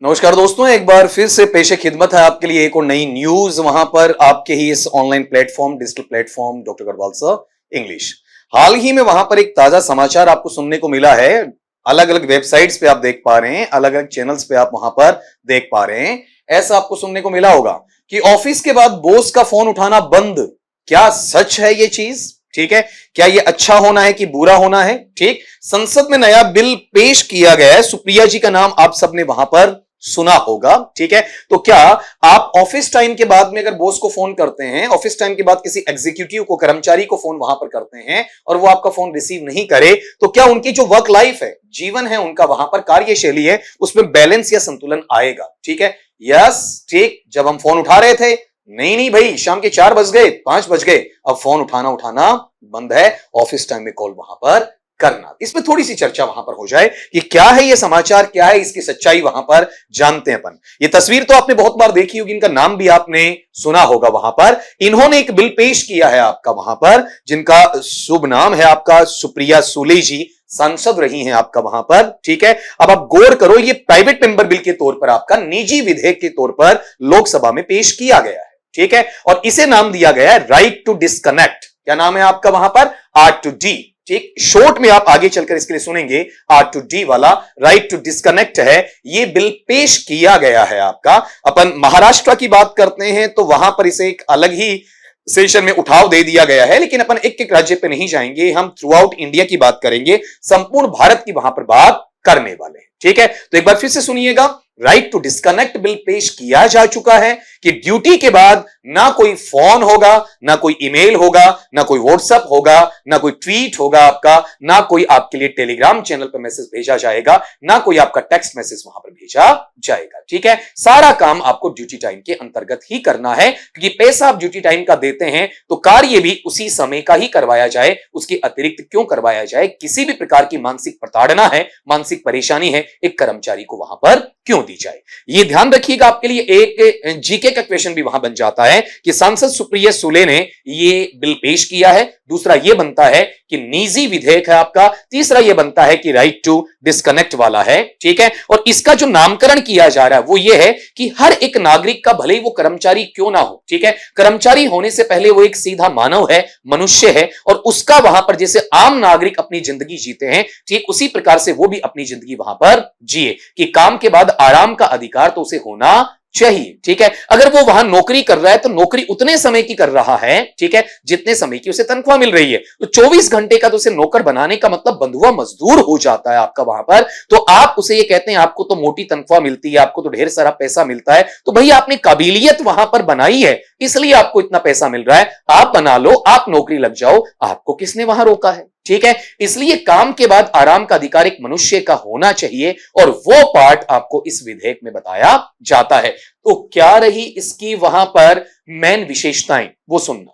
नमस्कार दोस्तों, एक बार फिर से पेशे खिदमत है आपके लिए एक और नई न्यूज वहां पर आपके ही इस online platform, digital platform doctor Garhwal sir English. हाल ही में वहां पर एक ताजा समाचार आपको सुनने को मिला है। अलग अलग वेबसाइट्स पे आप देख पा रहे हैं, अलग अलग चैनल्स पे आप वहां पर देख पा रहे हैं। ऐसा आपको सुनने को मिला होगा कि ऑफिस के बाद बॉस का फोन उठाना बंद। क्या सच है ये चीज? ठीक है, क्या ये अच्छा होना है कि बुरा होना है? ठीक, संसद में नया बिल पेश किया गया है। सुप्रिया जी का नाम आप सबने वहां पर सुना होगा। ठीक है, तो क्या आप ऑफिस टाइम के बाद में अगर बॉस को फोन करते हैं, ऑफिस टाइम के बाद किसी एग्जीक्यूटिव को, कर्मचारी को फोन वहां पर करते हैं और वो आपका फोन रिसीव नहीं करे, तो क्या उनकी जो वर्क लाइफ है, जीवन है उनका, वहां पर कार्यशैली है, उसमें बैलेंस या संतुलन आएगा? ठीक है, यस, ठीक। जब हम फोन उठा रहे थे, नहीं नहीं भाई, शाम के 4 बज गए, 5 बज गए, अब फोन उठाना बंद है। ऑफिस टाइम में कॉल वहां पर करना। इसमें थोड़ी सी चर्चा वहां पर हो जाए कि क्या है ये समाचार, क्या है इसकी सच्चाई, वहां पर जानते हैं अपन। ये तस्वीर तो आपने बहुत बार देखी होगी, इनका नाम भी आपने सुना होगा। वहां पर इन्होंने एक बिल पेश किया है आपका वहां पर, जिनका शुभ नाम है आपका सुप्रिया सुले जी, सांसद रही हैं आपका वहां पर। ठीक है, अब आप गौर करो, ये प्राइवेट मेंबर बिल के तौर पर, आपका निजी विधेयक के तौर पर लोकसभा में पेश किया गया है। ठीक है, और इसे नाम दिया गया है राइट टू डिस्कनेक्ट। क्या नाम है आपका वहां पर? R2D। ठीक, शॉर्ट में आप आगे चलकर इसके लिए सुनेंगे, R2D वाला राइट टू डिस्कनेक्ट है। ये बिल पेश किया गया है आपका। अपन महाराष्ट्र की बात करते हैं तो वहां पर इसे एक अलग ही सेशन में उठाव दे दिया गया है, लेकिन अपन एक एक राज्य पे नहीं जाएंगे, हम थ्रू आउट इंडिया की बात करेंगे, संपूर्ण भारत की वहां पर बात करने वाले हैं। ठीक है, तो एक बार फिर से सुनिएगा, राइट टू डिस्कनेक्ट बिल पेश किया जा चुका है कि ड्यूटी के बाद ना कोई फोन होगा, ना कोई ईमेल होगा, ना कोई व्हाट्सएप होगा, ना कोई ट्वीट होगा आपका, ना कोई आपके लिए टेलीग्राम चैनल पर मैसेज भेजा जाएगा, ना कोई आपका टेक्स्ट मैसेज वहां पर भेजा जाएगा। ठीक है, सारा काम आपको ड्यूटी टाइम के अंतर्गत ही करना है, क्योंकि पैसा आप ड्यूटी टाइम का देते हैं तो कार्य भी उसी समय का ही करवाया जाए, उसके अतिरिक्त क्यों करवाया जाए? किसी भी प्रकार की मानसिक प्रताड़ना है, मानसिक परेशानी है, एक कर्मचारी को वहां पर क्यों दी जाए? ये ध्यान रखिएगा। आपके लिए एक जीके का क्वेश्चन भी वहां बन जाता है कि सांसद सुप्रिया सुले ने ये बिल पेश किया है। दूसरा ये बनता है कि निजी विधेयक है आपका। तीसरा ये बनता है कि राइट टू डिस्कनेक्ट वाला है। ठीक है, और इसका जो नामकरण किया जा रहा है वो ये है कि हर एक नागरिक का, भले ही वो कर्मचारी क्यों ना हो, ठीक है, कर्मचारी होने से पहले वो एक सीधा मानव है, मनुष्य है, और उसका वहां पर जैसे आम नागरिक अपनी जिंदगी जीते हैं, ठीक उसी प्रकार से वो भी अपनी जिंदगी वहां पर जिए, कि काम के बाद आराम का अधिकार तो उसे होना चाहिए। ठीक है, अगर वो वहां नौकरी कर रहा है तो नौकरी उतने समय की कर रहा है, ठीक है, जितने समय की उसे तनख्वाह मिल रही है। तो 24 घंटे का तो उसे नौकर बनाने का मतलब बंधुआ मजदूर हो जाता है आपका वहां पर। तो आप उसे ये कहते हैं आपको तो मोटी तनख्वाह मिलती है, आपको तो ढेर सारा पैसा मिलता है, तो भाई आपने काबिलियत वहां पर बनाई है, इसलिए आपको इतना पैसा मिल रहा है, आप बना लो, आप नौकरी लग जाओ, आपको किसने वहां रोका है? ठीक है, इसलिए काम के बाद आराम का अधिकार एक मनुष्य का होना चाहिए, और वो पार्ट आपको इस विधेयक में बताया जाता है। तो क्या रही इसकी वहां पर मेन विशेषताएं, वो सुनना।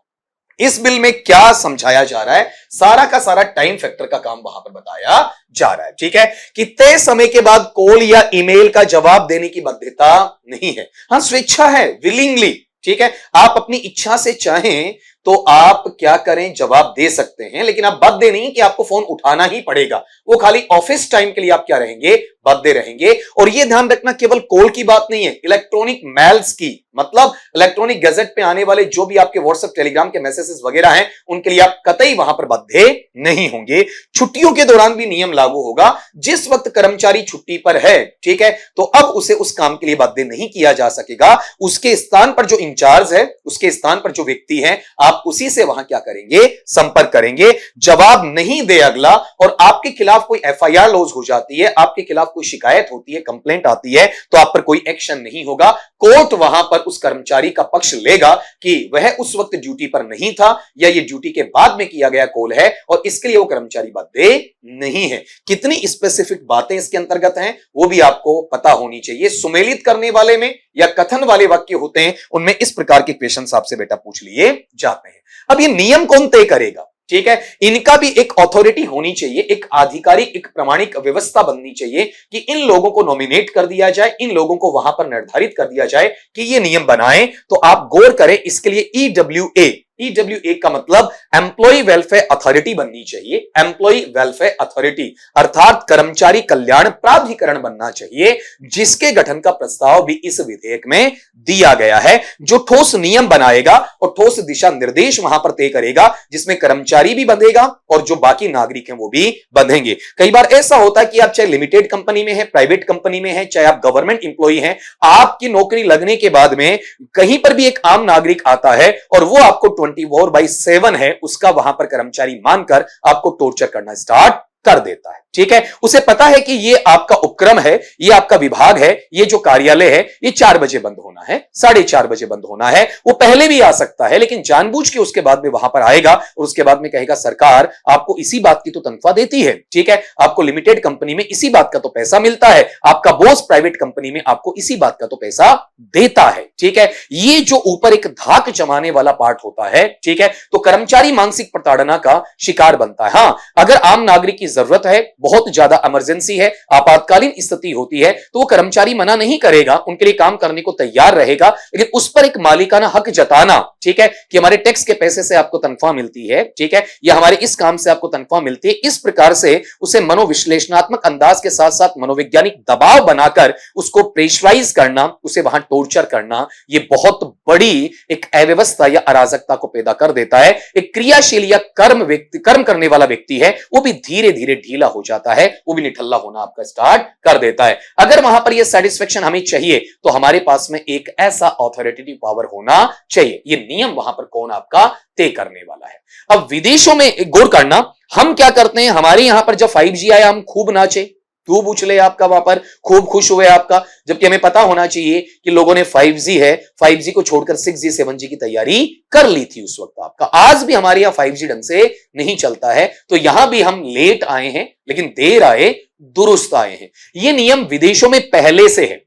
इस बिल में क्या समझाया जा रहा है, सारा का सारा टाइम फैक्टर का काम वहां पर बताया जा रहा है। ठीक है, कि तय समय के बाद कॉल या ईमेल का जवाब देने की बाध्यता नहीं है। हाँ, स्वेच्छा है, विलिंगली। ठीक है, आप अपनी इच्छा से चाहें तो आप क्या करें, जवाब दे सकते हैं, लेकिन आप बाध्य नहीं कि आपको फोन उठाना ही पड़ेगा। वो खाली ऑफिस टाइम के लिए आप क्या रहेंगे, बाध्य रहेंगे। और ये ध्यान रखना, केवल कॉल की बात नहीं है, इलेक्ट्रॉनिक मेल्स की, मतलब इलेक्ट्रॉनिक गैजेट पे आने वाले जो भी आपके व्हाट्सएप, टेलीग्राम के मैसेजेस वगैरह हैं, उनके लिए आप कतई वहां पर बाध्य नहीं होंगे। छुट्टियों के दौरान भी नियम लागू होगा। जिस वक्त कर्मचारी छुट्टी पर है, ठीक है, तो अब उसे उस काम के लिए बाध्य नहीं किया जा सकेगा। उसके स्थान पर जो इंचार्ज है, उसके स्थान पर जो व्यक्ति है, आप उसी से वहां क्या करेंगे, संपर्क करेंगे। जवाब नहीं दे अगला और आपके खिलाफ कोई FIR लॉज हो जाती है, आपके खिलाफ कोई शिकायत होती है, कंप्लेंट आती है, तो आप पर कोई एक्शन नहीं होगा। कोर्ट वहां पर उस कर्मचारी का पक्ष लेगा कि वह उस वक्त ड्यूटी पर नहीं था, या ये ड्यूटी के बाद में किया गया कॉल है, और इसके लिए वो कर्मचारी बाध्य नहीं है। कितनी स्पेसिफिक बातें इसके अंतर्गत हैं वो भी आपको पता होनी चाहिए। सुमेलित करने वाले में या कथन वाले वाक्य होते हैं, उनमें इस प्रकार के क्वेश्चन आपसे बेटा पूछ लिए जाते हैं। अब ये नियम कौन तय करेगा? ठीक है, इनका भी एक अथॉरिटी होनी चाहिए, एक आधिकारिक, एक प्रमाणिक व्यवस्था बननी चाहिए कि इन लोगों को नॉमिनेट कर दिया जाए, इन लोगों को वहां पर निर्धारित कर दिया जाए कि ये नियम बनाएं। तो आप गौर करें, इसके लिए EWA EWA का मतलब एम्प्लॉय वेलफेयर अथॉरिटी बननी चाहिए, एम्प्लॉय वेलफेयर अथॉरिटी अर्थात कर्मचारी कल्याण प्राधिकरण बनना चाहिए, जिसके गठन का प्रस्ताव भी इस विधेयक में दिया गया है, जो ठोस नियम बनाएगा और ठोस दिशा निर्देश वहां पर तय करेगा, जिसमें कर्मचारी भी बंधेगा और जो बाकी नागरिक हैं वो भी बंधेंगे। कई बार ऐसा होता है कि आप चाहे लिमिटेड कंपनी में है, प्राइवेट कंपनी में है, चाहे आप गवर्नमेंट इंप्लॉई हैं, आपकी नौकरी लगने के बाद में कहीं पर भी एक आम नागरिक आता है और वो आपको 24/7 है उसका वहां पर कर्मचारी मानकर आपको टॉर्चर करना स्टार्ट कर देता है। ठीक है, उसे पता है कि ये आपका उपक्रम है, ये आपका विभाग है, ये जो कार्यालय है ये 4 बजे बंद होना है, 4:30 बजे बंद होना है। वो पहले भी आ सकता है लेकिन जानबूझ के उसके बाद में वहां पर आएगा और उसके बाद में कहेगा सरकार आपको इसी बात की तो तनख्वाह देती है, ठीक है, आपको लिमिटेड कंपनी में इसी बात का तो पैसा मिलता है, आपका बॉस प्राइवेट कंपनी में आपको इसी बात का तो पैसा देता है। ठीक है, ये जो ऊपर एक धाक जमाने वाला पार्ट होता है, ठीक है, तो कर्मचारी मानसिक प्रताड़ना का शिकार बनता है। हां, अगर आम नागरिक की जरूरत है, बहुत ज्यादा इमरजेंसी है, आपातकालीन स्थिति होती है, तो वो कर्मचारी मना नहीं करेगा, उनके लिए काम करने को तैयार रहेगा, लेकिन उस पर एक मालिकाना हक जताना, ठीक है, कि हमारे टैक्स के पैसे से आपको तनख्वाह मिलती है, ठीक है, या हमारे इस काम से आपको तनख्वाह मिलती है, इस प्रकार से उसे मनोविश्लेषणात्मक अंदाज के साथ साथ मनोवैज्ञानिक दबाव बनाकर उसको प्रेशराइज करना, उसे वहां टॉर्चर करना, यह बहुत बड़ी एक अव्यवस्था या अराजकता को पैदा कर देता है। एक क्रियाशील या कर्म करने वाला व्यक्ति है, वो भी धीरे धीरे ढीला हो जाता है, वो भी निठल्ला होना आपका स्टार्ट कर देता है। अगर वहां पर यह सेटिस्फेक्शन हमें चाहिए तो हमारे पास में एक ऐसा ऑथोरिटेटिव पावर होना चाहिए। यह नियम वहां पर कौन आपका तय करने वाला है। अब विदेशों में गौर करना, हम क्या करते हैं, हमारे यहां पर जब 5G आया हम खूब नाचे, खूब उछले, आपका वहां पर खूब खुश हुए आपका, जबकि हमें पता होना चाहिए कि लोगों ने 5G है, 5G को छोड़कर 6G 7G की तैयारी कर ली थी उस वक्त आपका। आज भी हमारे यहां 5G ढंग से नहीं चलता है, तो यहां भी हम लेट आए हैं लेकिन देर आए दुरुस्त आए हैं। यह नियम विदेशों में पहले से है।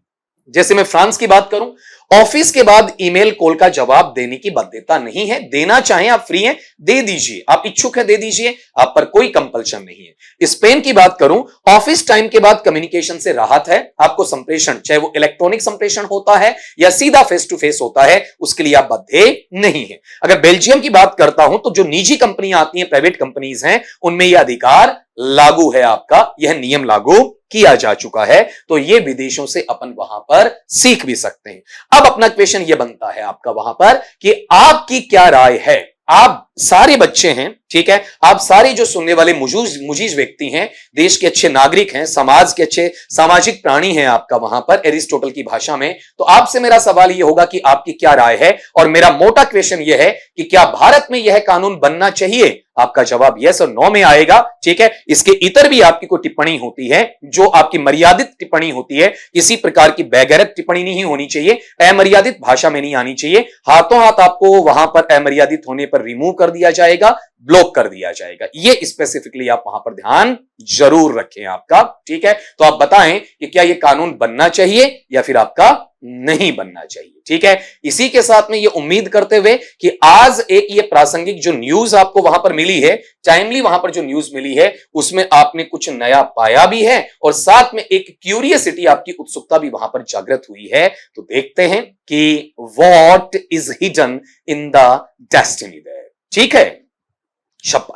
जैसे मैं फ्रांस की बात करूं, ऑफिस के बाद ईमेल कॉल का जवाब देने की बाध्यता नहीं है, देना चाहें आप फ्री हैं, दे दीजिए, आप इच्छुक हैं दे दीजिए, आप पर कोई कंपल्शन नहीं है। स्पेन की बात करूं, ऑफिस टाइम के बाद कम्युनिकेशन से राहत है, आपको संप्रेषण चाहे वो इलेक्ट्रॉनिक संप्रेषण होता है या सीधा फेस टू फेस होता है, उसके लिए आप बाध्य नहीं है। अगर बेल्जियम की बात करता हूं तो जो निजी कंपनियां आती हैं, प्राइवेट कंपनीज हैं, उनमें यह अधिकार लागू है आपका, यह नियम लागू किया जा चुका है, तो ये विदेशों से अपन वहां पर सीख भी सकते हैं। अब अपना क्वेश्चन यह बनता है आपका वहां पर कि आपकी क्या राय है। आप सारे बच्चे हैं, ठीक है, आप सारे जो सुनने वाले मुजीज व्यक्ति हैं, देश के अच्छे नागरिक हैं, समाज के अच्छे सामाजिक प्राणी हैं आपका वहां पर एरिस्टोटल की भाषा में, तो आपसे मेरा सवाल यह होगा कि आपकी क्या राय है। और मेरा मोटा क्वेश्चन यह है कि क्या भारत में यह कानून बनना चाहिए। आपका जवाब यस और नो में आएगा, ठीक है। इसके इतर भी आपकी कोई टिप्पणी होती है जो आपकी मर्यादित टिप्पणी होती है, किसी प्रकार की बेगैरत टिप्पणी नहीं होनी चाहिए, अमर्यादित भाषा में नहीं आनी चाहिए, हाथों हाथ आपको वहां पर अमर्यादित होने पर रिमूव कर दिया जाएगा, ब्लॉक कर दिया जाएगा। ये स्पेसिफिकली आप वहां पर ध्यान जरूर रखें आपका, ठीक है। तो आप बताएं कि क्या यह कानून बनना चाहिए या फिर आपका नहीं बनना चाहिए, ठीक है। इसी के साथ में ये उम्मीद करते हुए कि आज एक ये प्रासंगिक जो न्यूज आपको वहां पर मिली है, टाइमली वहां पर जो न्यूज मिली है, उसमें आपने कुछ नया पाया भी है और साथ में एक क्यूरियसिटी, आपकी उत्सुकता भी वहां पर जागृत हुई है। तो देखते हैं कि what is hidden in the destiny there, ठीक है। शब्बा।